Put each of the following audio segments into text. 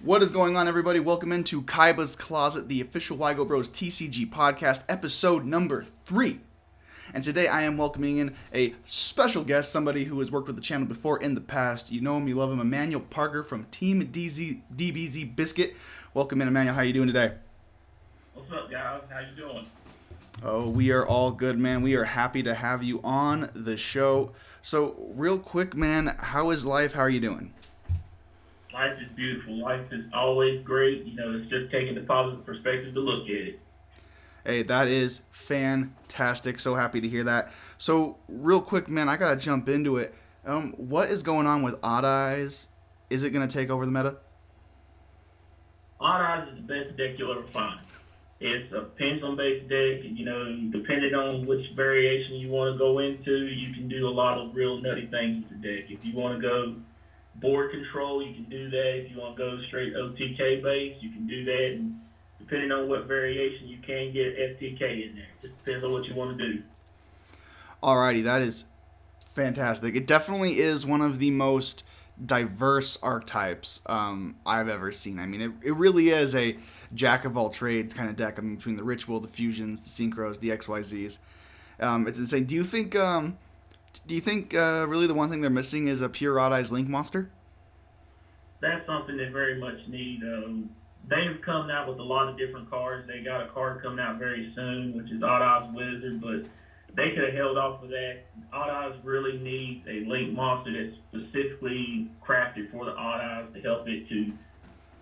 What is going on, everybody? Welcome into Kaibascloset, the official YGOBROSTCG podcast, episode number 3. And today I am welcoming in a special guest, somebody who has worked with the channel before in the past. You know him, you love him, Emmanuel Parker from TeamDBZBiscuit. Welcome in, Emmanuel. How are you doing today? What's up, guys? How you doing? Oh, we are all good, man. We are happy to have you on the show. So, real quick, man, how is life? How are you doing? Life is beautiful. Life is always great. You know, it's just taking the positive perspective to look at it. Hey, that is fantastic. So happy to hear that. So, real quick, man, I gotta jump into it. What is going on with Odd Eyes? Is it gonna take over the meta? Odd Eyes is the best deck you'll ever find. It's a pendulum-based deck, and, you know, depending on which variation you want to go into, you can do a lot of real nutty things with the deck. If you want to go board control, you can do that. If you want to go straight OTK base, you can do that. And depending on what variation, you can get FTK in there. Just depends on what you want to do. Alrighty, that is fantastic. It definitely is one of the most diverse archetypes I've ever seen. I mean, it really is a jack of all trades kind of deck. I mean, between the ritual, the fusions, the synchros, the XYZs. It's insane. Do you think really the one thing they're missing is a pure Odd Eyes Link monster? That's something they very much need. They've come out with a lot of different cards. They got a card coming out very soon, which is Odd Eyes Wizard, but they could have held off with that. Odd Eyes really needs a Link monster that's specifically crafted for the Odd Eyes to help it to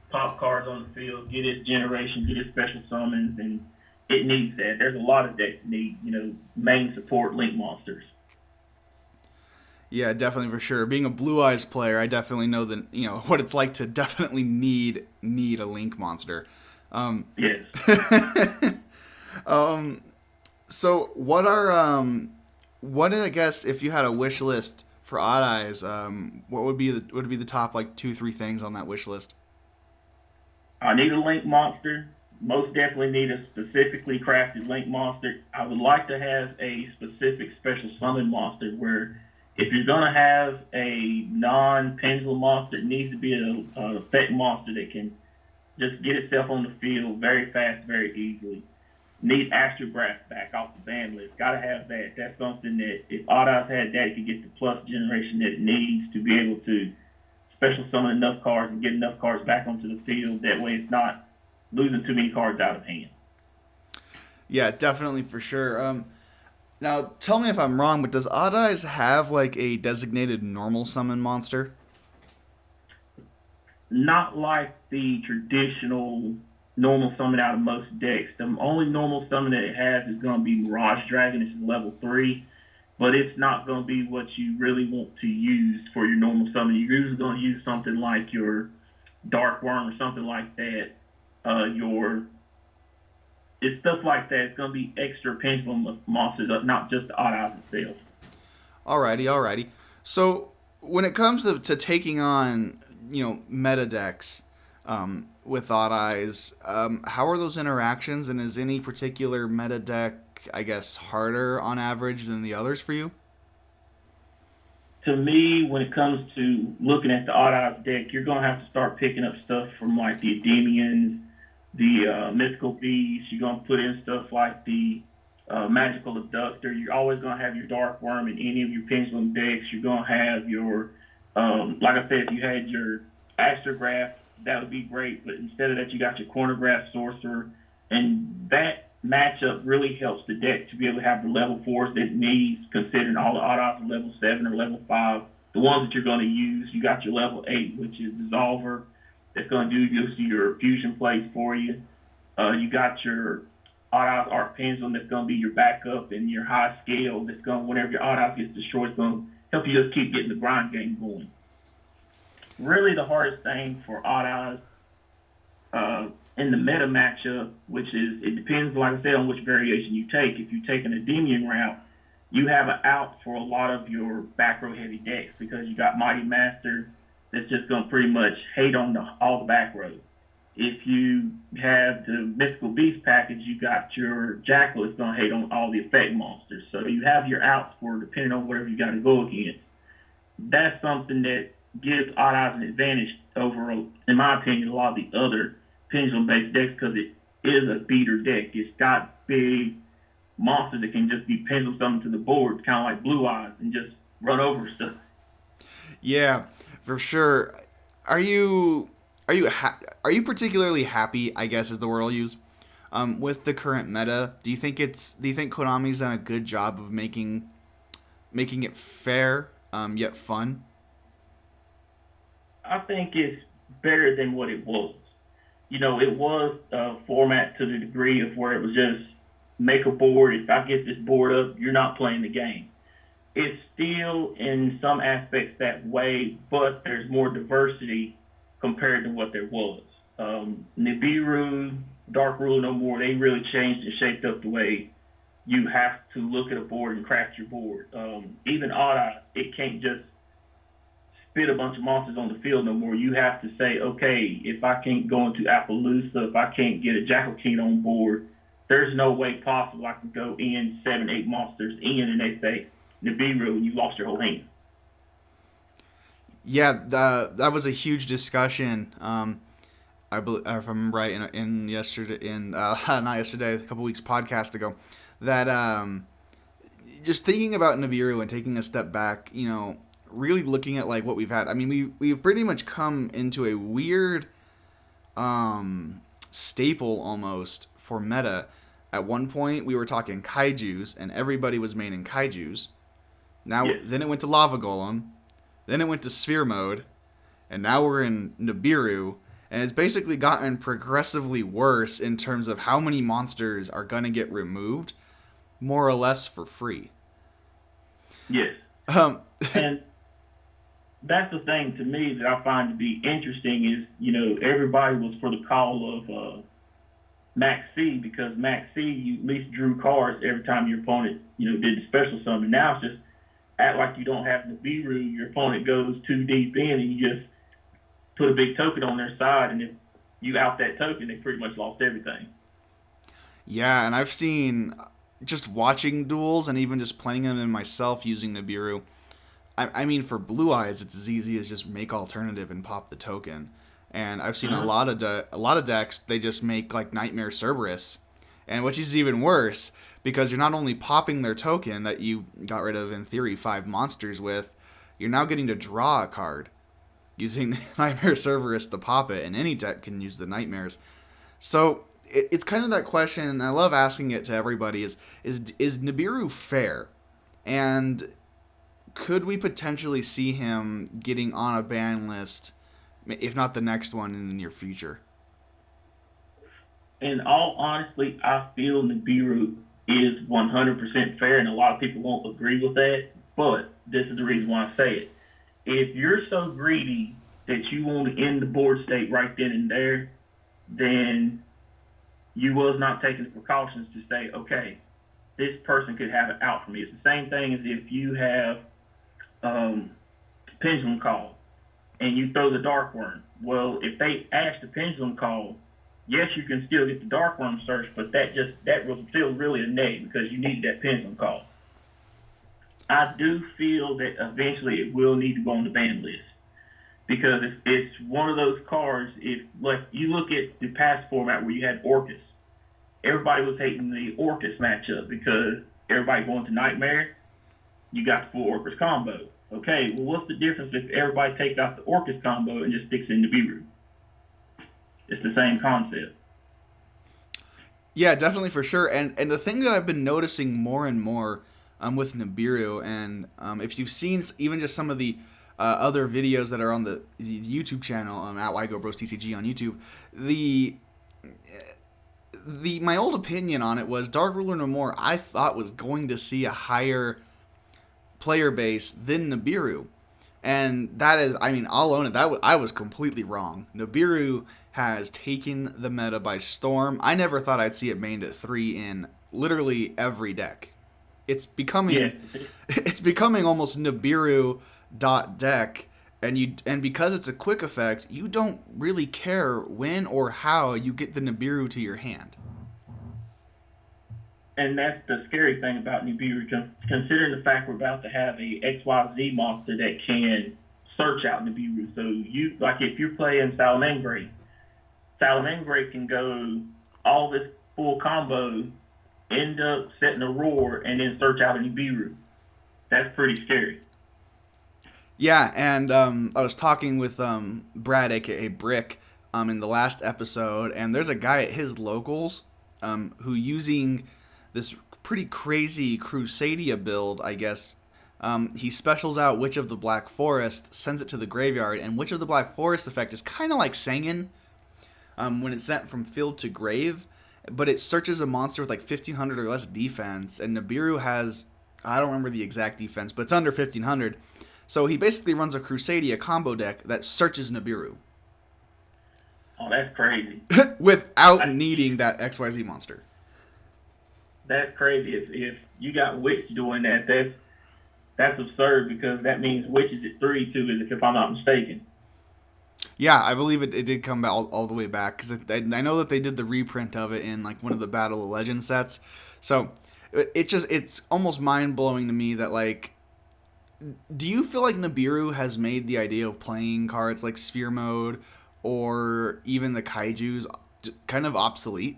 pop cards on the field, get its generation, get its special summons, and it needs that. There's a lot of decks that need, main support Link monsters. Yeah, definitely, for sure. Being a Blue Eyes player, I definitely know that what it's like to definitely need a Link monster. Yes. So what I guess if you had a wish list for Odd Eyes, what would be the top 2-3 things on that wish list? I need a Link monster. Most definitely need a specifically crafted Link monster. I would like to have a specific special summon monster where if you're going to have a non-pendulum monster, it needs to be an effect monster that can just get itself on the field very fast, very easily. Need Astrograph back off the ban list. Got to have that. That's something that if Odd Eyes had that, it could get the plus generation that it needs to be able to special summon enough cards and get enough cards back onto the field. That way it's not losing too many cards out of hand. Yeah, definitely, for sure. Now, tell me if I'm wrong, but does Odd Eyes have a designated normal summon monster? Not like the traditional normal summon out of most decks. The only normal summon that it has is going to be Mirage Dragon. It's level 3, but it's not going to be what you really want to use for your normal summon. You're usually going to use something like your Dark Worm or something like that. It's stuff like that. It's going to be extra pendulum monsters, not just the Odd Eyes itself. Alrighty. So when it comes to taking on meta decks with Odd Eyes, how are those interactions, and is any particular meta deck, I guess, harder on average than the others for you? To me, when it comes to looking at the Odd Eyes deck, you're going to have to start picking up stuff from the Endymions, the Mythical Beasts. You're going to put in stuff like the Magical Abductor. You're always going to have your Dark Worm in any of your Pendulum decks. You're going to have your, like I said, if you had your Astrograph, that would be great. But instead of that, you got your Cornergraph Sorcerer. And that matchup really helps the deck to be able to have the level 4s that it needs, considering all the Odd Eyes are level 7 or level 5. The ones that you're going to use, you got your level 8, which is Dissolver. That's going to do your fusion plays for you. You got your Odd Eyes Arc Pendulum that's going to be your backup, and your high scale that's going to, whenever your Odd Eyes gets destroyed, it's going to help you just keep getting the grind game going. Really the hardest thing for Odd Eyes in the meta matchup, which is, it depends, like I said, on which variation you take. If you take an Endymion route, you have an out for a lot of your back row heavy decks because you got Mighty Master that's just going to pretty much hate on all the back row. If you have the Mythical Beast package, you got your Jackal that's going to hate on all the effect monsters. So you have your outs for depending on whatever you got to go against. That's something that gives Odd Eyes an advantage over, in my opinion, a lot of the other pendulum-based decks because it is a beater deck. It's got big monsters that can just be pendulum something to the board, kind of like Blue Eyes, and just run over stuff. Yeah, for sure. Are you are you particularly happy? I guess is the word I'll use. With the current meta, do you think Konami's done a good job of making it fair, yet fun? I think it's better than what it was. It was a format to the degree of where it was just make a board. If I get this board up, you're not playing the game. It's still in some aspects that way, but there's more diversity compared to what there was. Nibiru, Dark Rule No More, they really changed and shaped up the way you have to look at a board and craft your board. Even Odd Eye, it can't just spit a bunch of monsters on the field no more. You have to say, okay, if I can't go into Appaloosa, if I can't get a Jackal King on board, there's no way possible I can go in 7, 8 monsters in, and they say Nibiru, and you lost your whole hand. Yeah, that was a huge discussion. If I remember right, in yesterday, in not yesterday, a couple weeks podcast ago, that just thinking about Nibiru and taking a step back, really looking at like what we've had. I mean, we've pretty much come into a weird staple almost for meta. At one point, we were talking kaijus, and everybody was maining kaijus. Now, Yes. then it went to Lava Golem, then it went to Sphere Mode, and now we're in Nibiru, and it's basically gotten progressively worse in terms of how many monsters are going to get removed, more or less for free. Yes. Um, And that's the thing to me that I find to be interesting is, everybody was for the call of Max C because Max C, you at least drew cards every time your opponent, did the special summon. Now it's just act like you don't have Nibiru, your opponent goes too deep in and you just put a big token on their side, and if you out that token, they pretty much lost everything. yeah, and I've seen just watching duels and even just playing them in myself using Nibiru. I mean, for Blue Eyes, it's as easy as just make alternative and pop the token. And I've seen Uh-huh. a lot of decks they just make like Nightmare Cerberus, and which is even worse because you're not only popping their token that you got rid of in theory 5 monsters with, you're now getting to draw a card using Nightmare Cerberus to pop it, and any deck can use the nightmares. So it's kind of that question, and I love asking it to everybody: is Nibiru fair? And could we potentially see him getting on a ban list, if not the next one in the near future? In all honesty, I feel Nibiru is 100% fair, and a lot of people won't agree with that, but this is the reason why I say it. If you're so greedy that you want to end the board state right then and there, then you was not taking the precautions to say, okay, this person could have it out for me. It's the same thing as if you have um, pendulum call and you throw the dark worm. Well, if they ask the pendulum call, yes, you can still get the dark worm search, but that was still really a negative because you needed that pendulum call. I do feel that eventually it will need to go on the ban list because it's one of those cards. If like you look at the past format where you had Orcus, everybody was hating the Orcus matchup because everybody going to Nightmare, you got the full Orcus combo. Okay, well, what's the difference if everybody takes out the Orcus combo and just sticks in the Nibiru? It's the same concept. Yeah, definitely for sure. And the thing that I've been noticing more and more with Nibiru, and if you've seen even just some of the other videos that are on the YouTube channel at YGOBROSTCG on YouTube, the my old opinion on it was Dark Ruler No More. I thought was going to see a higher player base than Nibiru. And that is, I mean, I'll own it. I was completely wrong. Nibiru has taken the meta by storm. I never thought I'd see it mained at 3 in literally every deck. It's Yeah, becoming it's becoming almost Nibiru dot deck, and because it's a quick effect, you don't really care when or how you get the Nibiru to your hand. and that's the scary thing about Nibiru. Considering the fact we're about to have a XYZ monster that can search out Nibiru. So you like if you're playing Salamangre, Salamangre can go all this full combo, end up setting a roar, and then search out a Nibiru. That's pretty scary. Yeah, and I was talking with Brad, aka Brick, in the last episode, and there's a guy at his locals who using this pretty crazy Crusadia build, I guess. He specials out Witch of the Black Forest, sends it to the graveyard, and Witch of the Black Forest effect is kind of like Sangen when it's sent from field to grave, but it searches a monster with like 1500 or less defense, and Nibiru has, I don't remember the exact defense, but it's under 1500. So he basically runs a Crusadia combo deck that searches Nibiru. Oh, that's crazy. Without needing that XYZ monster. That's crazy. If you got Witch doing that, that's absurd because that means Witch is at 3 too, if I'm not mistaken. Yeah, I believe it did come all the way back because I know that they did the reprint of it in like one of the Battle of Legends sets. So it's almost mind blowing to me that like, do you feel like Nibiru has made the idea of playing cards like Sphere Mode or even the Kaijus kind of obsolete?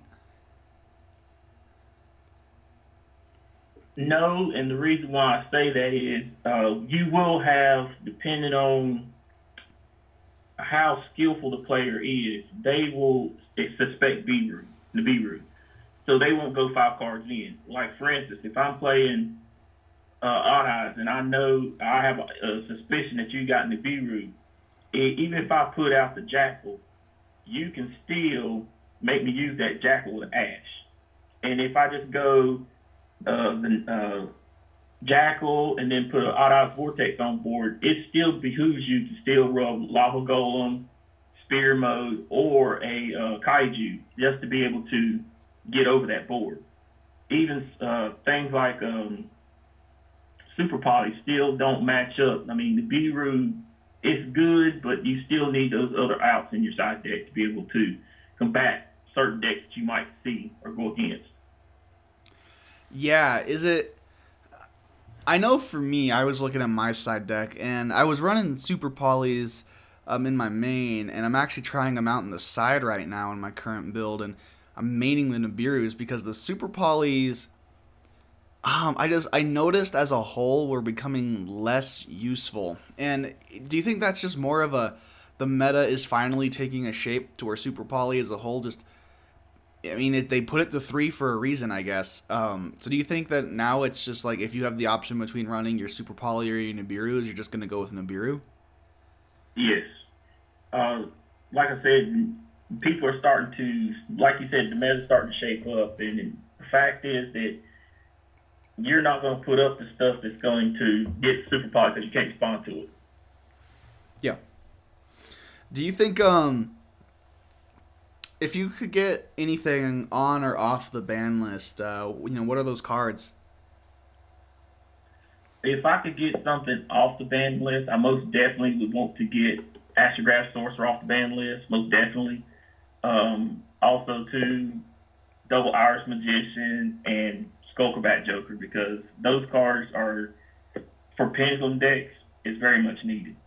No, and the reason why I say that is you will have, depending on how skillful the player is, they will suspect Nibiru. So they won't go 5 cards in. Like, for instance, if I'm playing Odd Eyes and I know I have a suspicion that you got Nibiru, even if I put out the Jackal, you can still make me use that Jackal with Ash. And if I just go the Jackal and then put an Odd Eyes Vortex on board, it still behooves you to still rub Lava Golem, Spear Mode, or a Kaiju just to be able to get over that board. Even things like Super Poly still don't match up. I mean, the Nibiru is good, but you still need those other outs in your side deck to be able to combat certain decks that you might see or go against. Yeah, is it... I know for me, I was looking at my side deck, and I was running Super Polys in my main, and I'm actually trying them out in the side right now in my current build, and I'm maining the Nibirus because the Super Polys, I noticed as a whole were becoming less useful. And do you think that's just more of the meta is finally taking a shape to where Super Poly as a whole just... I mean, they put it to 3 for a reason, I guess. So do you think that now it's just like if you have the option between running your Super Poly or your Nibirus, you're just going to go with Nibiru? Yes. Like I said, people are starting to, like you said, the meta's starting to shape up. And the fact is that you're not going to put up the stuff that's going to get Super Poly because you can't respond to it. Yeah. Do you think... if you could get anything on or off the ban list, what are those cards? If I could get something off the ban list, I most definitely would want to get Astrograph Sorcerer off the ban list, most definitely. Also, too, Double Iris Magician and Skullcrabat Joker, because those cards are, for Pendulum decks, is very much needed.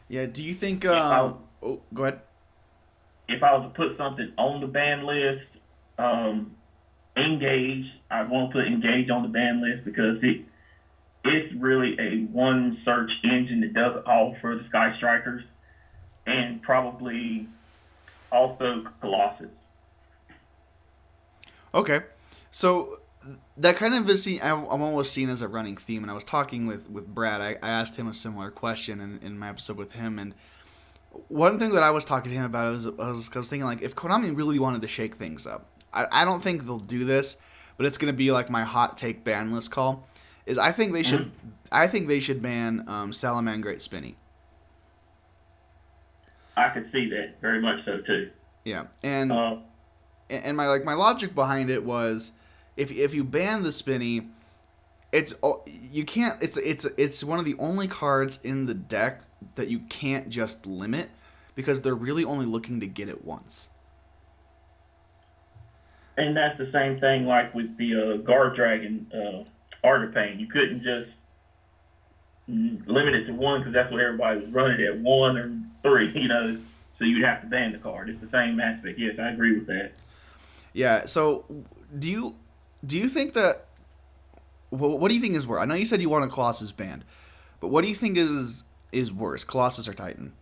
Yeah, do you think... go ahead. If I was to put something on the ban list, Engage, I want to put Engage on the ban list because it's really a one search engine that does it all for the Sky Strikers, and probably also Colossus. Okay, so that kind of is I'm almost seen as a running theme, and I was talking with Brad. I asked him a similar question in my episode with him, and one thing that I was talking to him about was I was thinking, like, if Konami really wanted to shake things up, I don't think they'll do this, but it's going to be like my hot take ban list call, is I think they should ban Salamangreat Spinny. I could see that very much so too. Yeah, and my logic behind it was if you ban the Spinny, it's one of the only cards in the deck that you can't just limit because they're really only looking to get it once. And that's the same thing like with the Guard Dragon Art of Pain. You couldn't just limit it to one because that's what everybody was running at, one or three, so you'd have to ban the card. It's the same aspect. Yes, I agree with that. Yeah. So, do you think that? Well, what do you think is worse? I know you said you want a Colossus banned, but what do you think is worse, Colossus or Titan?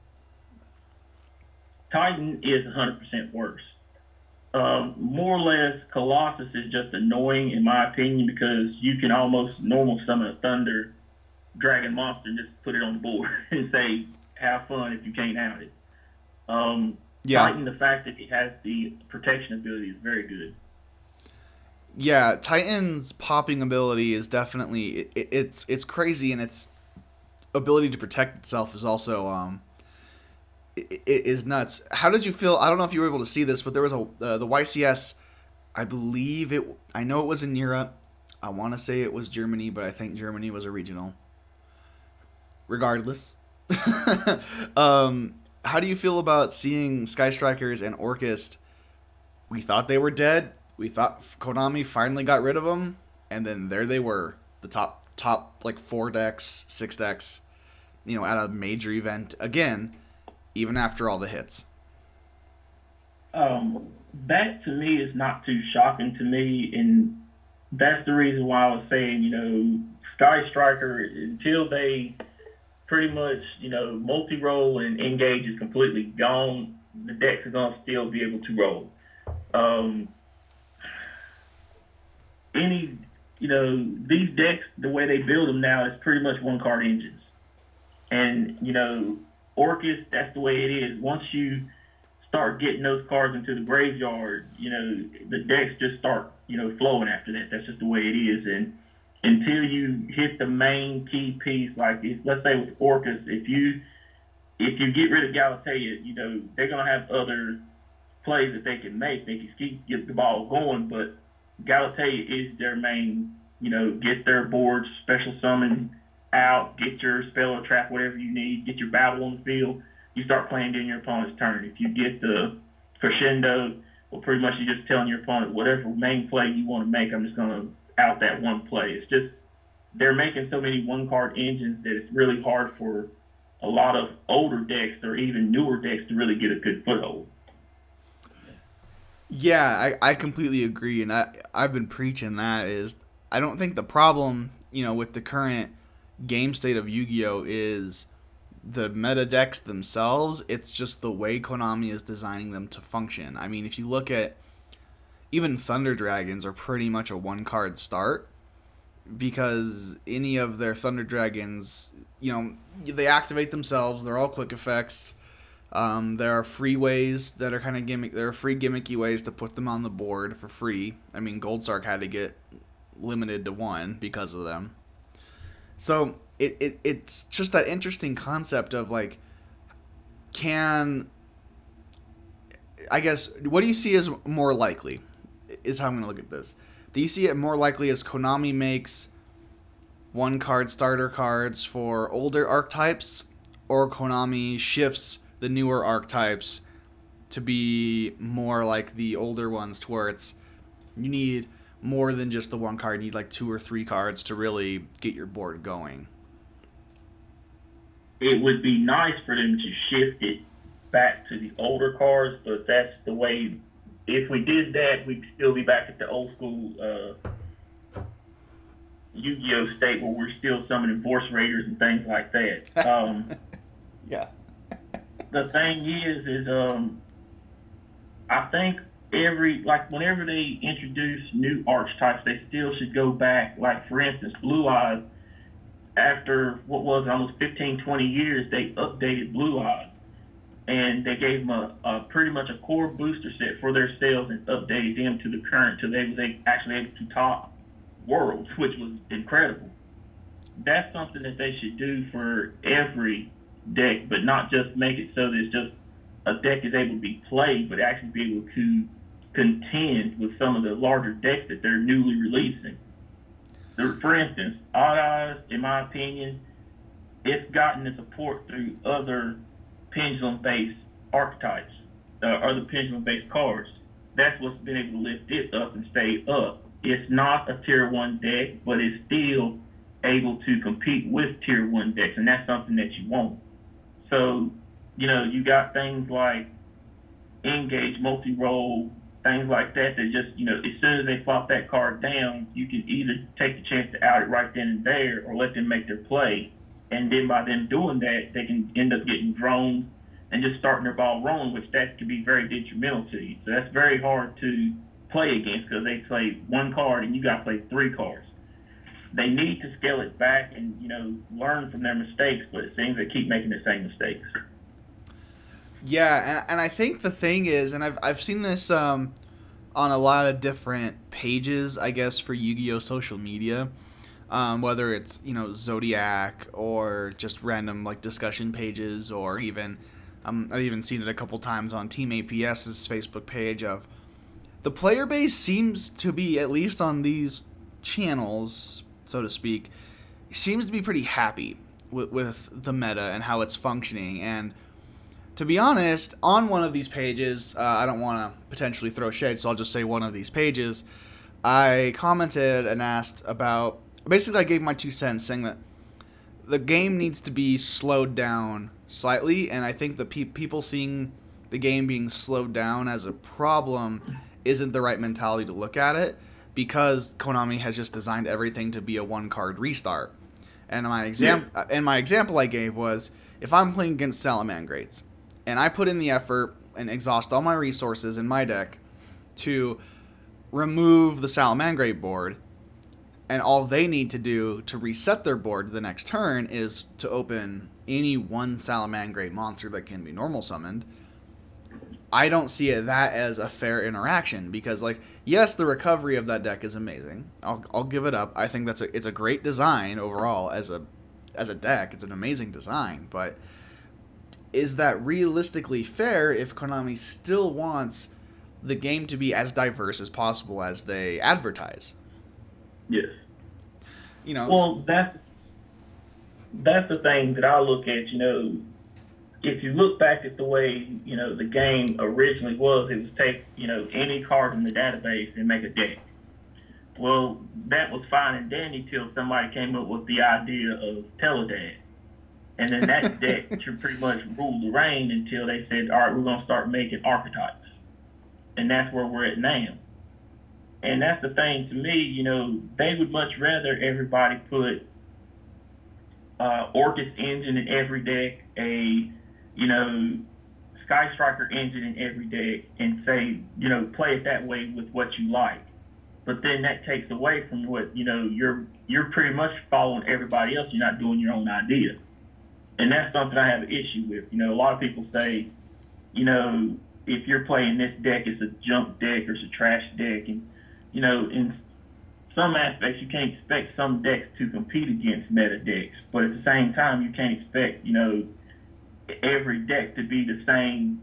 Titan is 100% worse. More or less, Colossus is just annoying in my opinion because you can almost normal summon a Thunder Dragon monster and just put it on the board and say, have fun if you can't out it. Yeah. Titan, the fact that it has the protection ability is very good. Yeah, Titan's popping ability is definitely it's crazy, and its ability to protect itself is also it is nuts. How did you feel? I don't know if you were able to see this, but there was the YCS. I believe it. I know it was in Europe. I want to say it was Germany, but I think Germany was a regional. Regardless, how do you feel about seeing Sky Strikers and Orchest? We thought they were dead. We thought Konami finally got rid of them, and then there they were, the top like 4 decks, 6 decks, at a major event again, even after all the hits. That to me is not too shocking to me, and that's the reason why I was saying, Sky Striker, until they pretty much, multi-roll and engage is completely gone, the decks are going to still be able to roll. These decks, the way they build them now is pretty much one card engines. And, Orcus, that's the way it is. Once you start getting those cards into the graveyard, the decks just start, flowing after that. That's just the way it is. And until you hit the main key piece, like let's say with Orcus, if you get rid of Galatea, they're gonna have other plays that they can make. They can get the ball going, but Galatea is their main, get their board, special summon out, get your spell or trap, whatever you need, get your battle on the field. You start playing during your opponent's turn. If you get the crescendo, well, pretty much you're just telling your opponent, whatever main play you want to make, I'm just going to out that one play. It's just they're making so many one-card engines that it's really hard for a lot of older decks or even newer decks to really get a good foothold. Yeah, I completely agree, and I've been preaching that is I don't think the problem, with the current game state of Yu-Gi-Oh is the meta decks themselves. It's just the way Konami is designing them to function. I mean, if you look at even Thunder Dragons are pretty much a one-card start because any of their Thunder Dragons, they activate themselves. They're all quick effects. There are free ways that are kind of gimmick. There are free gimmicky ways to put them on the board for free. I mean, Goldsark had to get limited to 1 because of them. So it's just that interesting concept of like, I guess, what do you see as more likely? Is how I'm going to look at this. Do you see it more likely as Konami makes one-card starter cards for older archetypes, or Konami shifts the newer archetypes to be more like the older ones, to where you need more than just the one card. You need like 2 or 3 cards to really get your board going? It would be nice for them to shift it back to the older cards, but that's the way. If we did that, we'd still be back at the old school Yu-Gi-Oh state where we're still summoning Force Raiders and things like that. Yeah. The thing is I think whenever they introduce new archetypes, they still should go back. Like, for instance, Blue Eyes, after what was almost 15, 20 years, they updated Blue Eyes. And they gave them a pretty much a core booster set for their sales and updated them to the current, till they was actually able to top Worlds, which was incredible. That's something that they should do for every deck, but not just make it so that it's just a deck is able to be played, but actually be able to contend with some of the larger decks that they're newly releasing. For instance, Odd Eyes, in my opinion, it's gotten the support through other pendulum-based archetypes, other pendulum-based cards. That's what's been able to lift it up and stay up. It's not a tier 1 deck, but it's still able to compete with tier one decks, and that's something that you want. So, you got things like engage, multi-roll, things like that just, as soon as they flop that card down, you can either take the chance to out it right then and there or let them make their play. And then by them doing that, they can end up getting drones and just starting their ball rolling, which that could be very detrimental to you. So that's very hard to play against because they play one card and you got to play three cards. They need to scale it back and, learn from their mistakes, but it seems they keep making the same mistakes. Yeah, and I think the thing is, and I've seen this on a lot of different pages, I guess, for Yu-Gi-Oh! Social media, whether it's, Zodiac or just random, like, discussion pages, or even, I've even seen it a couple times on Team APS's Facebook page of, the player base seems to be, at least on these channels, so to speak, seems to be pretty happy with the meta and how it's functioning. And to be honest, on one of these pages, I don't want to potentially throw shade, so I'll just say one of these pages, I commented and asked about, basically I gave my 2 cents saying that the game needs to be slowed down slightly, and I think the people seeing the game being slowed down as a problem isn't the right mentality to look at it, because Konami has just designed everything to be a one-card restart. And my example I gave was, if I'm playing against Salamangreats, and I put in the effort and exhaust all my resources in my deck to remove the Salamangreat board, and all they need to do to reset their board the next turn is to open any one Salamangreat monster that can be normal summoned, I don't see that as a fair interaction, because, like, yes, the recovery of that deck is amazing. I'll give it up. I think it's a great design overall as a deck. It's an amazing design, but is that realistically fair if Konami still wants the game to be as diverse as possible as they advertise? Yes. Well, that's the thing that I look at. If you look back at the way the game originally was, it was take any card in the database and make a deck. Well, that was fine and dandy till somebody came up with the idea of Teledad. And then that deck should pretty much rule the reign until they said, all right, we're going to start making archetypes. And that's where we're at now. And that's the thing to me, they would much rather everybody put Orcus engine in every deck, a Sky Striker engine in every deck, and say, play it that way with what you like. But then that takes away from what, you're pretty much following everybody else. You're not doing your own idea. And that's something I have an issue with. A lot of people say, if you're playing this deck, it's a junk deck or it's a trash deck. And, in some aspects, you can't expect some decks to compete against meta decks. But at the same time, you can't expect, every deck to be the same,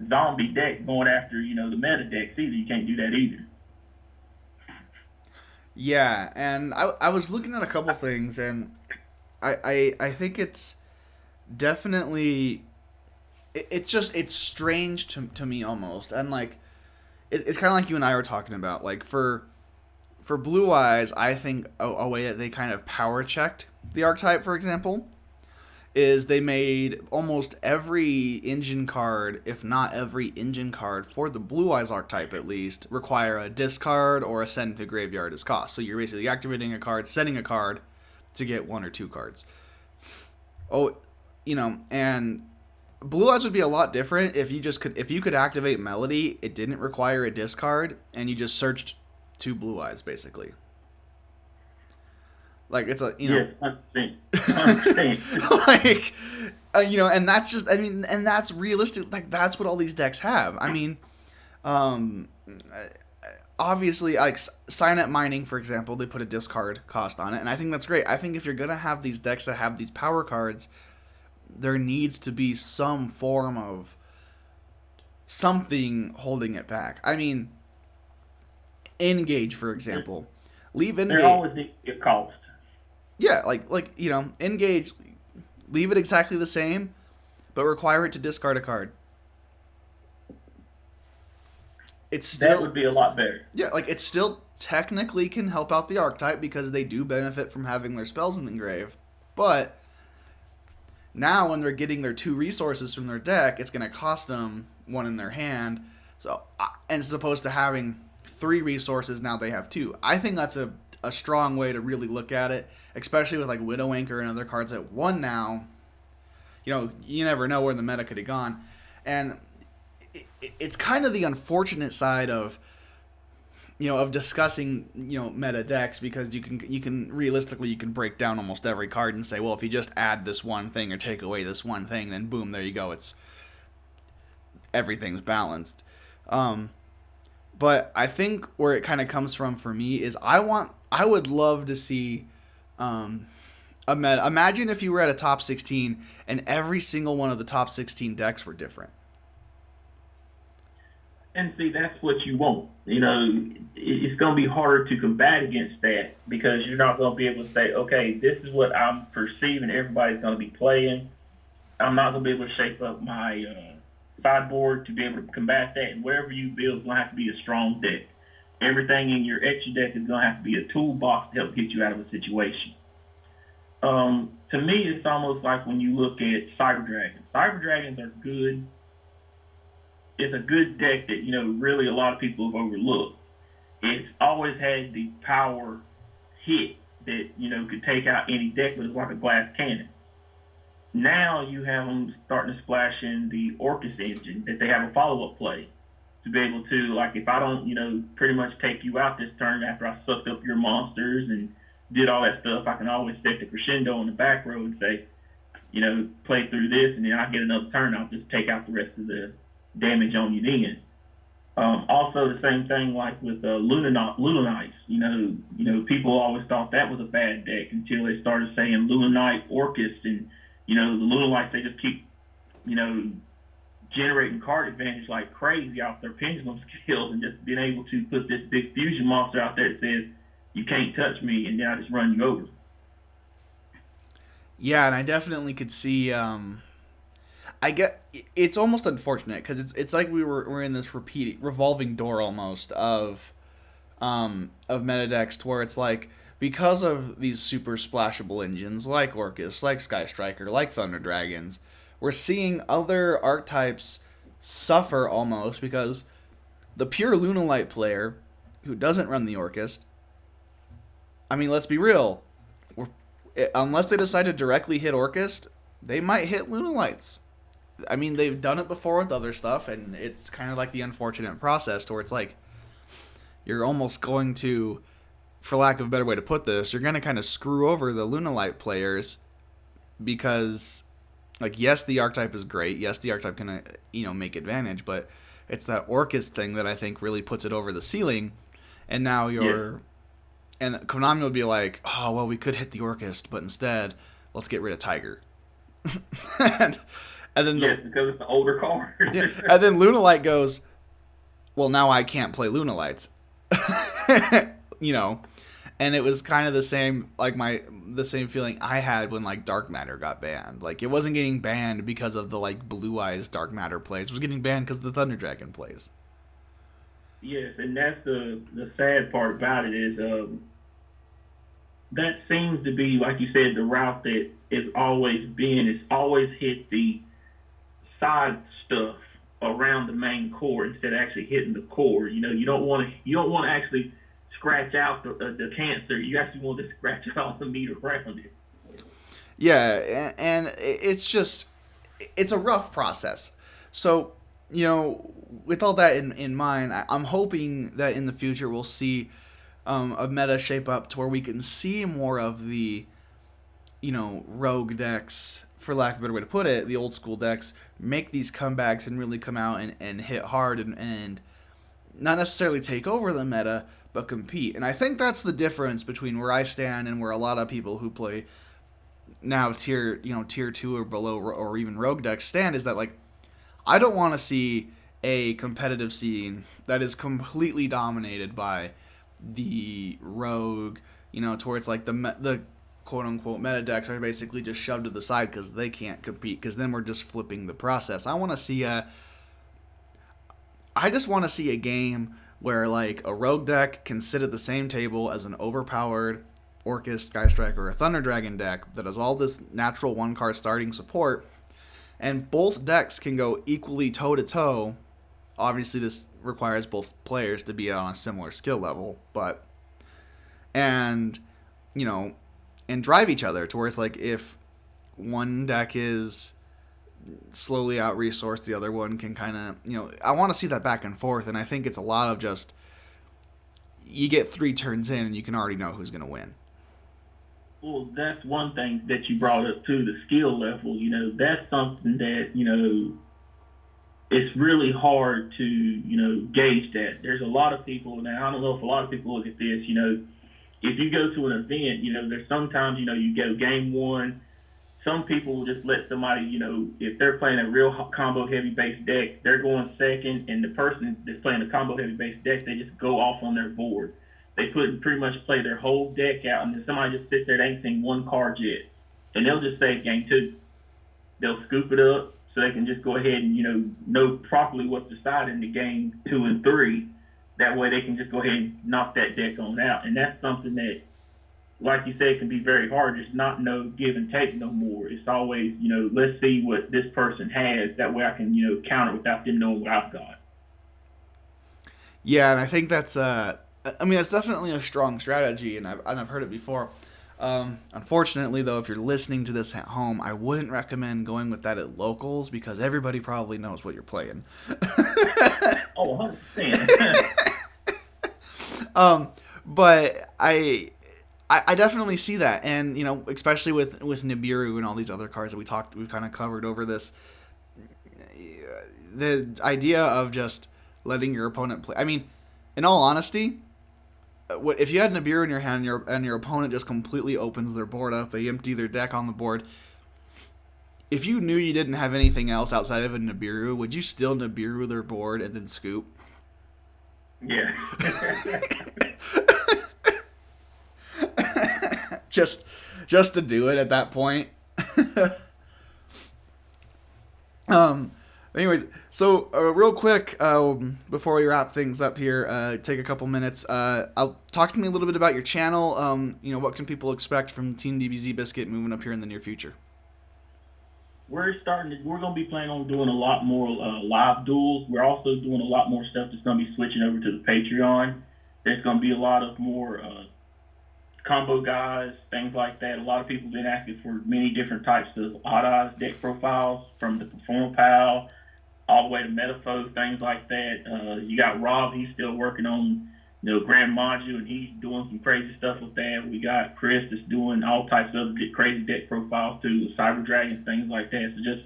zombie deck going after, the meta decks either. You can't do that either. Yeah, and I was looking at a couple things, and I think it's definitely, it's strange to me almost. And, like, it's kind of like you and I were talking about. Like, for Blue Eyes, I think a way that they kind of power checked the archetype, for example, is they made almost every engine card, if not every engine card, for the Blue Eyes archetype at least, require a discard or a send to graveyard as cost. So you're basically activating a card, sending a card to get 1 or 2 cards. And Blue Eyes would be a lot different if you could activate Melody, it didn't require a discard, and you just searched 2 Blue Eyes, basically. Like, it's a, Yes, 100%. like, and that's just, and that's realistic. Like, that's what all these decks have. Obviously, like, Signet Mining, for example, they put a discard cost on it, and I think that's great. I think if you're going to have these decks that have these power cards, there needs to be some form of something holding it back. Engage, for example. Leave Engage. There always needs to be a cost. Yeah, Engage, leave it exactly the same, but require it to discard a card. It's still, that would be a lot better. Yeah, like, it's still technically can help out the archetype because they do benefit from having their spells in the grave. But now when they're getting their 2 resources from their deck, it's going to cost them 1 in their hand. So, and as opposed to having 3 resources, now they have 2. I think that's a strong way to really look at it, especially with like Widow Anchor and other cards at 1 now. You never know where the meta could have gone. And it's kind of the unfortunate side of discussing meta decks, because you can realistically you can break down almost every card and say, well, if you just add this one thing or take away this one thing, then boom, there you go, it's everything's balanced. But I think where it kind of comes from for me is I would love to see a meta. Imagine if you were at a top 16 and every single one of the top 16 decks were different. And see, that's what you want. It's going to be harder to combat against that, because you're not going to be able to say, okay, this is what I'm perceiving everybody's going to be playing. I'm not going to be able to shape up my sideboard to be able to combat that. And whatever you build is going to have to be a strong deck. Everything in your extra deck is going to have to be a toolbox to help get you out of a situation. To me, it's almost like when you look at Cyber Dragons. Cyber Dragons are good. It's a good deck that, really a lot of people have overlooked. It's always had the power hit that, could take out any deck, but it's like a glass cannon. Now you have them starting to splash in the Orcus engine, that they have a follow-up play to be able to, like, if I don't, pretty much take you out this turn after I sucked up your monsters and did all that stuff, I can always set the crescendo in the back row and say, play through this, and then I get another turn, I'll just take out the rest of the damage on you then. Also, the same thing like with Lunanites. People always thought that was a bad deck until they started saying Lunanite, Orcus, and the Lunanites, they just keep generating card advantage like crazy off their pendulum skills, and just being able to put this big fusion monster out there that says you can't touch me, and then I just run you over. Yeah, and I definitely could see. I get it's almost unfortunate because it's like we're in this revolving door almost of meta decks, to where it's like, because of these super splashable engines like Orcus, like Sky Striker, like Thunder Dragons, we're seeing other archetypes suffer almost, because the pure Lunalight player who doesn't run the Orcus, I mean, let's be real, unless they decide to directly hit Orcus, they might hit Lunalights. I mean, they've done it before with other stuff, and it's kind of like the unfortunate process where it's like you're almost going to, for lack of a better way to put this, you're going to kind of screw over the Lunalight players, because, like, yes, the archetype is great. Yes, the archetype can, make advantage, but it's that Orcus thing that I think really puts it over the ceiling. And now and Konami would be like, oh, well, we could hit the Orcus, but instead, let's get rid of Tiger. And then because it's an older card. And then Lunalight goes, well, now I can't play Lunalights. And it was kind of the same, like the same feeling I had when like Dark Matter got banned. Like, it wasn't getting banned because of the like Blue Eyes Dark Matter plays. It was getting banned because of the Thunder Dragon plays. Yes, and that's the sad part about it is that seems to be, like you said, the route that it's always been. It's always hit the side stuff around the main core instead of actually hitting the core. You don't want to actually scratch out the cancer. You actually want to scratch out the meat around it. Yeah, and it's a rough process. So, with all that in mind, I'm hoping that in the future we'll see a meta shape up to where we can see more of the, rogue decks, for lack of a better way to put it, the old school decks, make these comebacks and really come out and hit hard and not necessarily take over the meta, but compete. And I think that's the difference between where I stand and where a lot of people who play now tier 2 or below or even rogue decks stand, is that, like, I don't want to see a competitive scene that is completely dominated by the rogue, to where it's like the quote-unquote meta decks are basically just shoved to the side because they can't compete, because then we're just flipping the process. I just want to see a game where like a rogue deck can sit at the same table as an overpowered Orcust, Sky Striker, or a Thunder Dragon deck that has all this natural one card starting support, and both decks can go equally toe to toe. Obviously, this requires both players to be on a similar skill level, but and you know, and drive each other towards like if one deck is slowly out resourced, the other one can kind of, I want to see that back and forth, and I think it's a lot of just you get 3 turns in and you can already know who's going to win. Well, that's one thing that you brought up too, the skill level. That's something that, it's really hard to, gauge that. There's a lot of people, now I don't know if a lot of people look at this, if you go to an event, there's sometimes, you go game 1, some people will just let somebody, if they're playing a real combo heavy base deck, they're going second, and the person that's playing a combo heavy base deck, they just go off on their board. They pretty much play their whole deck out, and then somebody just sits there, they ain't seen one card yet. And they'll just say game 2. They'll scoop it up so they can just go ahead and, know properly what's decided in the game 2 and 3. That way they can just go ahead and knock that deck on out. And that's something that, like you said, can be very hard. There's not no give and take no more. It's always, let's see what this person has. That way I can, counter without them knowing what I've got. Yeah, and I think that's, that's definitely a strong strategy, and I've heard it before. Unfortunately, though, if you're listening to this at home, I wouldn't recommend going with that at locals because everybody probably knows what you're playing. Oh, 100%. But I definitely see that, and especially with Nibiru and all these other cards that we've kind of covered over this. The idea of just letting your opponent play. I mean, in all honesty, what if you had Nibiru in your hand and your opponent just completely opens their board up, they empty their deck on the board. If you knew you didn't have anything else outside of a Nibiru, would you still Nibiru their board and then scoop? Yeah. just to do it at that point. Anyways, so real quick, before we wrap things up here, take a couple minutes. I'll talk to me a little bit about your channel. What can people expect from TeamDBZBiscuit moving up here in the near future? We're going to be planning on doing a lot more live duels. We're also doing a lot more stuff that's going to be switching over to the Patreon. There's going to be a lot of more combo guys, things like that. A lot of people have been asking for many different types of odd odds deck profiles, from the Perform Pal all the way to Metaphos, things like that. You got Rob, he's still working on Grand Module, and he's doing some crazy stuff with that. We got Chris that's doing all types of crazy deck profiles too, Cyber Dragons, things like that. So just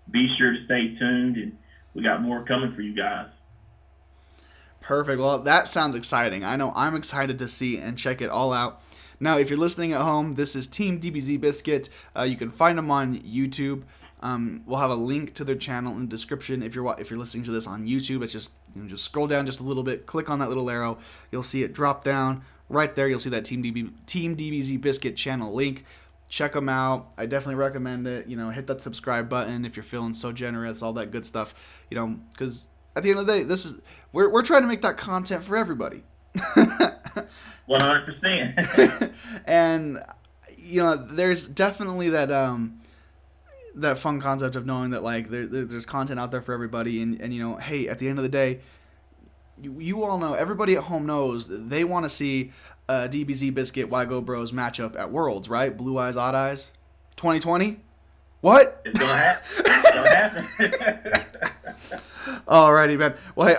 be sure to stay tuned, and we got more coming for you guys. Perfect. Well, that sounds exciting. I know I'm excited to see and check it all out. Now, if you're listening at home, this is TeamDBZBiscuit. You can find them on YouTube. We'll have a link to their channel in the description. If you're listening to this on YouTube, it's just scroll down just a little bit, click on that little arrow. You'll see it drop down right there. You'll see that TeamDBZBiscuit channel link. Check them out. I definitely recommend it. Hit that subscribe button if you're feeling so generous. All that good stuff. Because at the end of the day, we're trying to make that content for everybody. 100%. And there's definitely that that fun concept of knowing that like there's content out there for everybody, and hey, at the end of the day, you all know, everybody at home knows they want to see DBZBiscuit YGOBROS matchup at Worlds, right? Blue Eyes, Odd Eyes, 2020. What? It's gonna happen. It's gonna happen. Alrighty, man. Well, hey,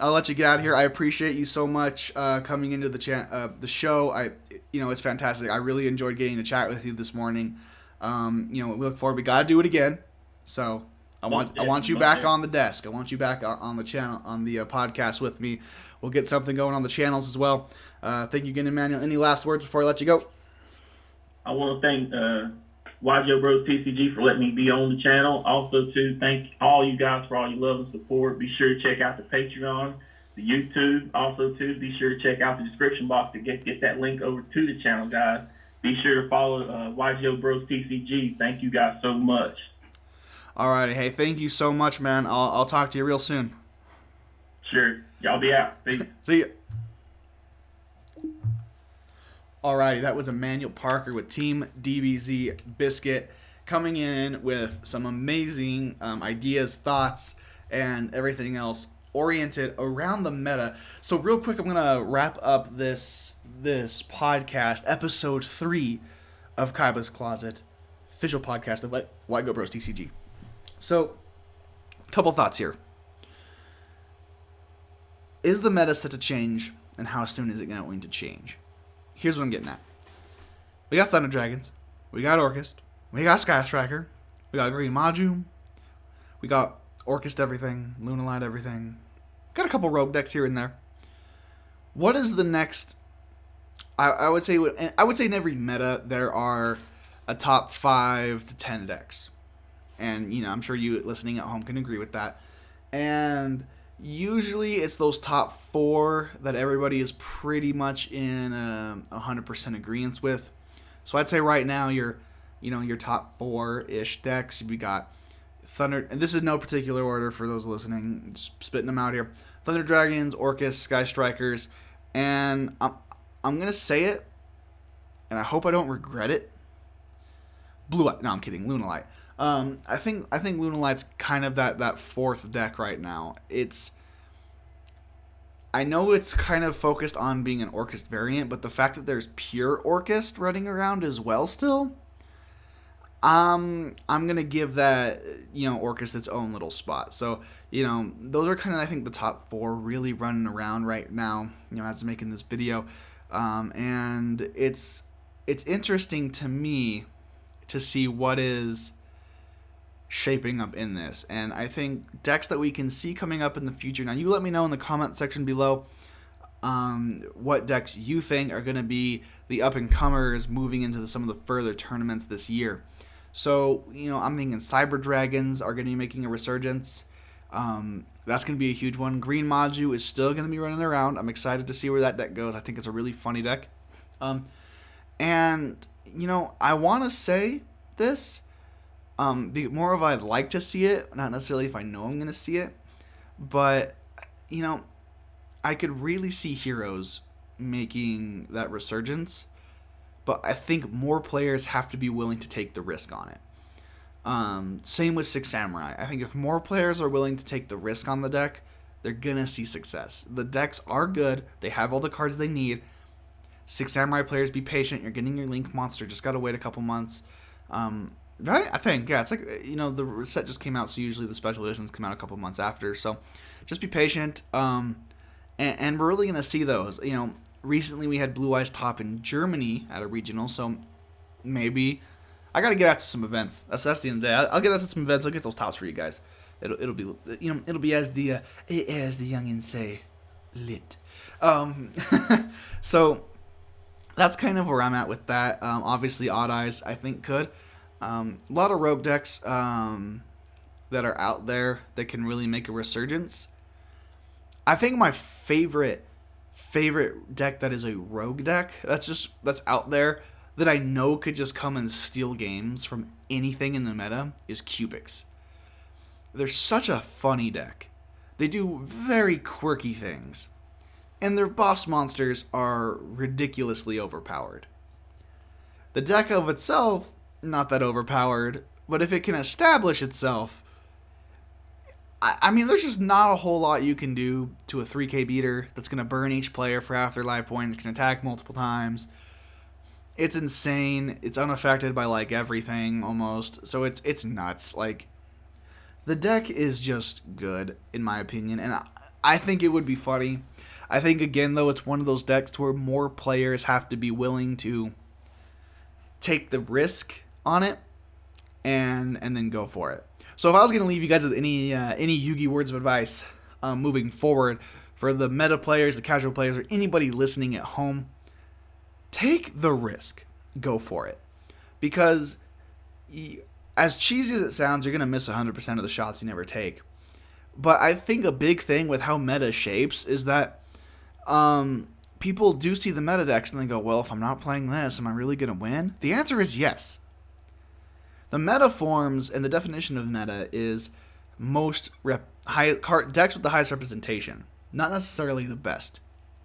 I'll let you get out of here. I appreciate you so much coming into the the show. It's fantastic. I really enjoyed getting to chat with you this morning. We look forward. We gotta do it again. So I want you back on the desk. I want you back on the channel, on the podcast with me. We'll get something going on the channels as well. Thank you again, Emmanuel. Any last words before I let you go? I want to thank YGOBROSTCG for letting me be on the channel. Also, too, thank all you guys for all your love and support. Be sure to check out the Patreon, the YouTube. Also, too, be sure to check out the description box to get that link over to the channel, guys. Be sure to follow YGOBROSTCG. Thank you guys so much. All righty. Hey, thank you so much, man. I'll talk to you real soon. Sure. Y'all be out. Peace. See ya. Alrighty, that was Emmanuel Parker with Team DBZ Biscuit coming in with some amazing ideas, thoughts, and everything else oriented around the meta. So real quick, I'm gonna wrap up this podcast, episode 3 of Kaibascloset, official podcast of YGOBROSTCG. So, couple thoughts here. Is the meta set to change, and how soon is it going to change? Here's what I'm getting at. We got Thunder Dragons, we got Orchest, we got Sky Striker, we got Green Maju, we got Orchest everything, Lunalight everything. Got a couple rogue decks here and there. What is the next? I would say in every meta there are a top 5 to 10 decks, and I'm sure you listening at home can agree with that. And usually it's those top 4 that everybody is pretty much in 100% agreement with. So I'd say right now your top 4-ish decks. We got Thunder, and this is no particular order for those listening, just spitting them out here. Thunder Dragons, Orcus, Sky Strikers, and I'm gonna say it, and I hope I don't regret it. Blue Eye. No, I'm kidding. Lunalight. I think Lunalight's kind of that 4th deck right now. I know it's kind of focused on being an Orchest variant, but the fact that there's pure Orchest running around as well still, I'm gonna give that Orchest its own little spot. So those are kind of, I think, the top 4 really running around right now. As I'm making this video, and it's interesting to me to see what is shaping up in this. And I think decks that we can see coming up in the future. Now, you let me know in the comment section below what decks you think are going to be the up-and-comers moving into some of the further tournaments this year. So, I'm thinking Cyber Dragons are going to be making a resurgence. That's going to be a huge one. Green Maju is still going to be running around. I'm excited to see where that deck goes. I think it's a really funny deck. And, I want to say this, more of I'd like to see it, not necessarily if I know I'm going to see it, but, I could really see Heroes making that resurgence, but I think more players have to be willing to take the risk on it. Same with Six Samurai. I think if more players are willing to take the risk on the deck, they're going to see success. The decks are good. They have all the cards they need. Six Samurai players, be patient. You're getting your Link monster. Just got to wait a couple months. Right? I think, yeah. It's like, the set just came out, so usually the special editions come out a couple months after. So just be patient. And we're really going to see those. Recently we had Blue Eyes top in Germany at a regional, so maybe I got to get out to some events. That's the end of the day. I'll get out to some events. I'll get those tops for you guys. It'll be it'll be as the youngins say, lit. So that's kind of where I'm at with that. Obviously, Odd Eyes I think could. A lot of rogue decks that are out there that can really make a resurgence. I think my favorite deck that is a rogue deck that's out there that I know could just come and steal games from anything in the meta is Cubics. They're such a funny deck. They do very quirky things, and their boss monsters are ridiculously overpowered. The deck of itself, not that overpowered, but if it can establish itself, I mean, there's just not a whole lot you can do to a 3k beater that's going to burn each player for half their life points, can attack multiple times. It's insane. It's unaffected by, everything, almost. So it's nuts. The deck is just good, in my opinion, and I think it would be funny. I think, again, though, it's one of those decks where more players have to be willing to take the risk on it and then go for it. So if I was going to leave you guys with any Yugi words of advice moving forward for the meta players, the casual players, or anybody listening at home, take the risk. Go for it. Because as cheesy as it sounds, you're going to miss 100% of the shots you never take. But I think a big thing with how meta shapes is that people do see the meta decks and they go, well, if I'm not playing this, am I really going to win? The answer is yes. The meta forms, and the definition of meta is decks with the highest representation. not necessarily the best.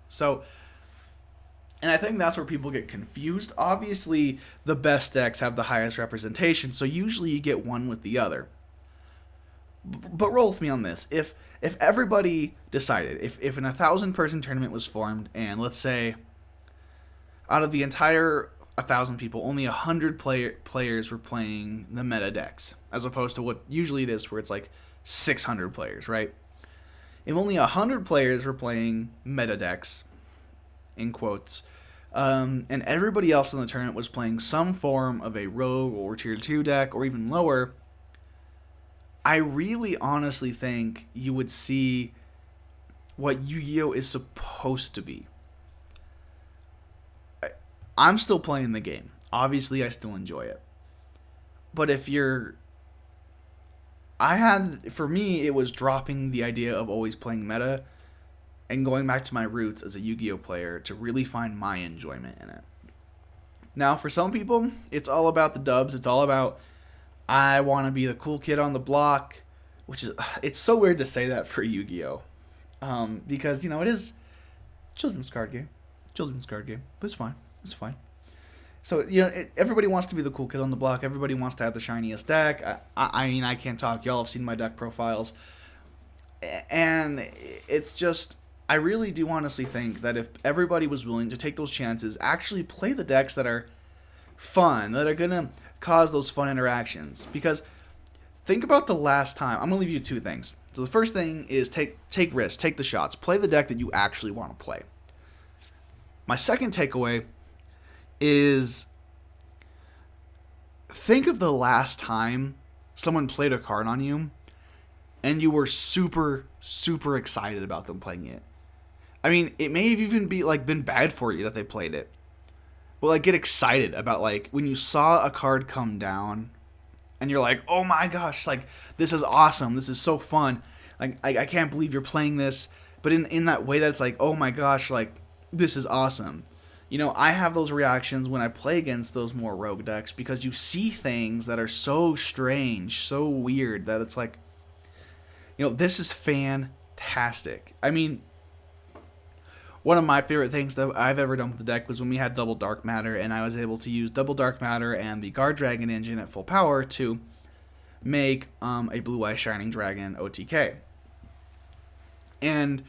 So, and I think that's where people get confused. Obviously, the best decks have the highest representation, so usually you get one with the other. But roll with me on this. If everybody decided, if an 1,000-person tournament was formed, and let's say out of the entire 1,000 people, only 100 players were playing the meta decks, as opposed to what usually it is, where it's like 600 players, right? If only 100 players were playing meta decks, in quotes, and everybody else in the tournament was playing some form of a rogue or tier 2 deck, or even lower, I really honestly think you would see what Yu-Gi-Oh! Is supposed to be. I'm still playing the game. Obviously, I still enjoy it. But for me, it was dropping the idea of always playing meta and going back to my roots as a Yu-Gi-Oh! Player to really find my enjoyment in it. Now, for some people, it's all about the dubs. It's all about, I want to be the cool kid on the block, which is, it's so weird to say that for Yu-Gi-Oh! Because, it is children's card game, but it's fine. It's fine. So, everybody wants to be the cool kid on the block. Everybody wants to have the shiniest deck. I mean, I can't talk. Y'all have seen my deck profiles. And it's just, I really do honestly think that if everybody was willing to take those chances, actually play the decks that are fun, that are going to cause those fun interactions. Because think about the last time. I'm going to leave you two things. So the first thing is take risks, take the shots. Play the deck that you actually want to play. My second takeaway is think of the last time someone played a card on you and you were super, super excited about them playing it. I mean, it may have even been bad for you that they played it. But get excited about when you saw a card come down and you're like, oh my gosh, this is awesome. This is so fun. I can't believe you're playing this. But in that way that's oh my gosh, this is awesome. I have those reactions when I play against those more rogue decks because you see things that are so strange, so weird that it's this is fantastic. I mean, one of my favorite things that I've ever done with the deck was when we had double dark matter and I was able to use double dark matter and the Guard Dragon engine at full power to make a Blue Eye Shining Dragon OTK. And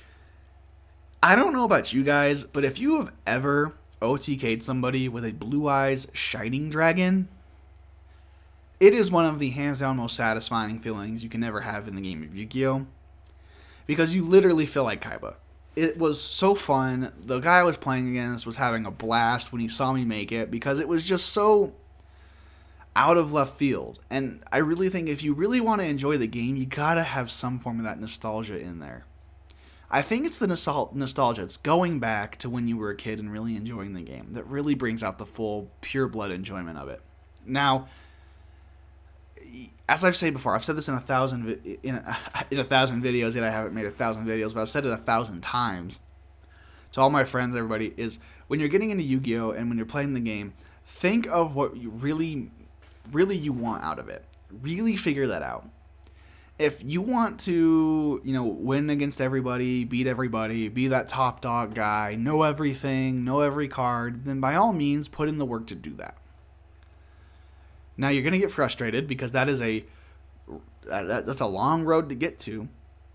I don't know about you guys, but if you have ever OTK'd somebody with a Blue Eyes Shining Dragon, it is one of the hands down most satisfying feelings you can ever have in the game of Yu-Gi-Oh! Because you literally feel like Kaiba. It was so fun. The guy I was playing against was having a blast when he saw me make it because it was just so out of left field. And I really think if you really want to enjoy the game, you gotta have some form of that nostalgia in there. I think it's the nostalgia. It's going back to when you were a kid and really enjoying the game that really brings out the full, pure blood enjoyment of it. Now, as I've said before, I've said this in 1,000 videos, yet I haven't made 1,000 videos, but I've said it 1,000 times. To all my friends, everybody, is when you're getting into Yu-Gi-Oh! And when you're playing the game, think of what you really you want out of it. Really figure that out. If you want to, win against everybody, beat everybody, be that top dog guy, know everything, know every card, then by all means, put in the work to do that. Now, you're going to get frustrated because that's a long road to get to,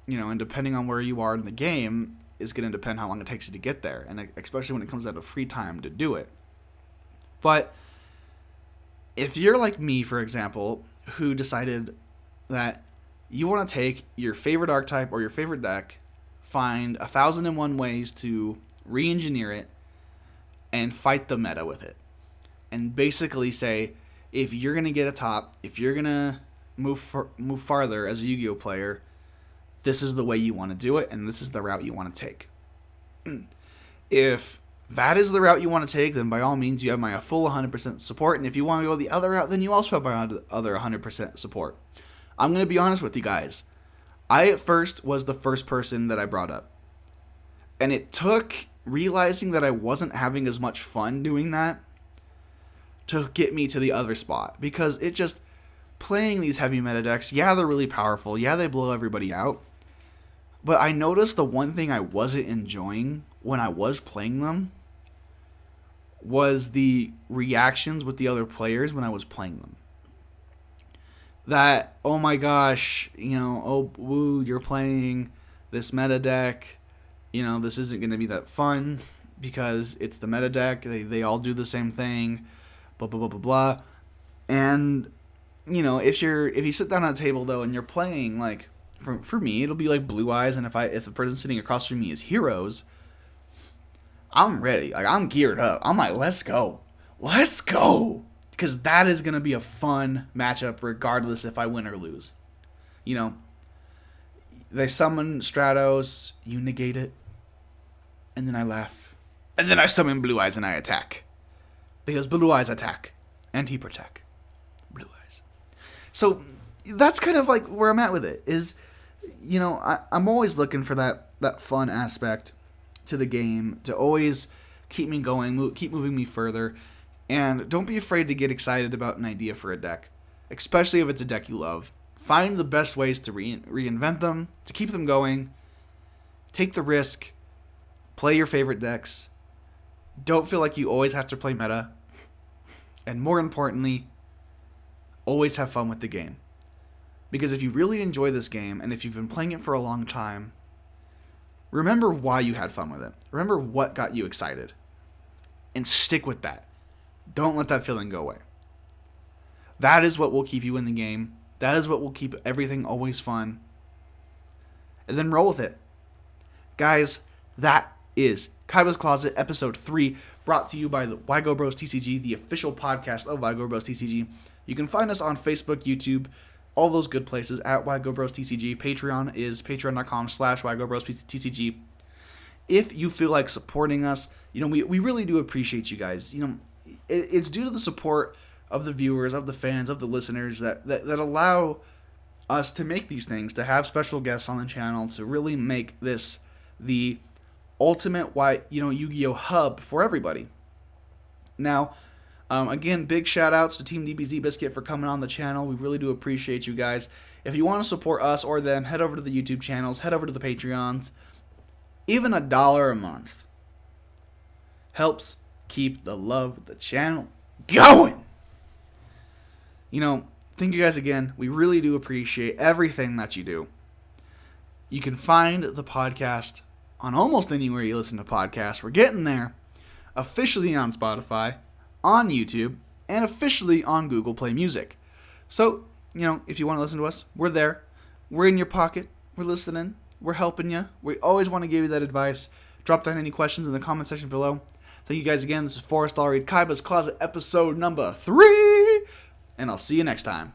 and depending on where you are in the game, is going to depend how long it takes you to get there, and especially when it comes down to free time to do it. But if you're like me, for example, who decided that you want to take your favorite archetype or your favorite deck, find 1,001 ways to re-engineer it, and fight the meta with it. And basically say, if you're going to get a top, if you're going to move farther as a Yu-Gi-Oh! Player, this is the way you want to do it, and this is the route you want to take. If that is the route you want to take, then by all means, you have my full 100% support. And if you want to go the other route, then you also have my other 100% support. I'm going to be honest with you guys. I at first was the first person that I brought up. And it took realizing that I wasn't having as much fun doing that to get me to the other spot. Because it just, playing these heavy meta decks, yeah, they're really powerful. Yeah, they blow everybody out. But I noticed the one thing I wasn't enjoying when I was playing them was the reactions with the other players when I was playing them. That, oh my gosh, oh, woo, you're playing this meta deck. This isn't going to be that fun because it's the meta deck. They all do the same thing, blah, blah, blah, blah, blah. And, if you sit down at a table, though, and you're playing, like, for me, it'll be like Blue Eyes, and if the person sitting across from me is Heroes, I'm ready. Like, I'm geared up. I'm like, let's go. Let's go. Because that is going to be a fun matchup regardless if I win or lose. They summon Stratos, you negate it, and then I laugh. And then I summon Blue Eyes and I attack. Because Blue Eyes attack, and he protect. Blue Eyes. So that's kind of like where I'm at with it. Is, I'm always looking for that fun aspect to the game to always keep me going, keep moving me further. And don't be afraid to get excited about an idea for a deck, especially if it's a deck you love. Find the best ways to reinvent them, to keep them going. Take the risk. Play your favorite decks. Don't feel like you always have to play meta. And more importantly, always have fun with the game. Because if you really enjoy this game, and if you've been playing it for a long time, remember why you had fun with it. Remember what got you excited. And stick with that. Don't let that feeling go away. That is what will keep you in the game. That is what will keep everything always fun. And then roll with it. Guys, that is Kaibascloset episode 3, brought to you by the YGOBROSTCG, the official podcast of YGOBROSTCG. You can find us on Facebook, YouTube, all those good places at YGOBROSTCG. Patreon is patreon.com/YGOBROSTCG. If you feel like supporting us, we really do appreciate you guys. It's due to the support of the viewers, of the fans, of the listeners that allow us to make these things, to have special guests on the channel, to really make this the ultimate Yu-Gi-Oh hub for everybody. Now, again, big shout outs to TeamDBZBiscuit for coming on the channel. We really do appreciate you guys. If you want to support us or them, head over to the YouTube channels, head over to the Patreons. Even $1 a month helps keep the love of the channel going. Thank you guys again. We really do appreciate everything that you do. You can find the podcast on almost anywhere you listen to podcasts. We're getting there. Officially on Spotify, on YouTube, and officially on Google Play Music. So, if you want to listen to us, we're there. We're in your pocket. We're listening. We're helping you. We always want to give you that advice. Drop down any questions in the comment section below. Thank you guys again. This is Forrest. I'll read Kaibascloset episode number 3. And I'll see you next time.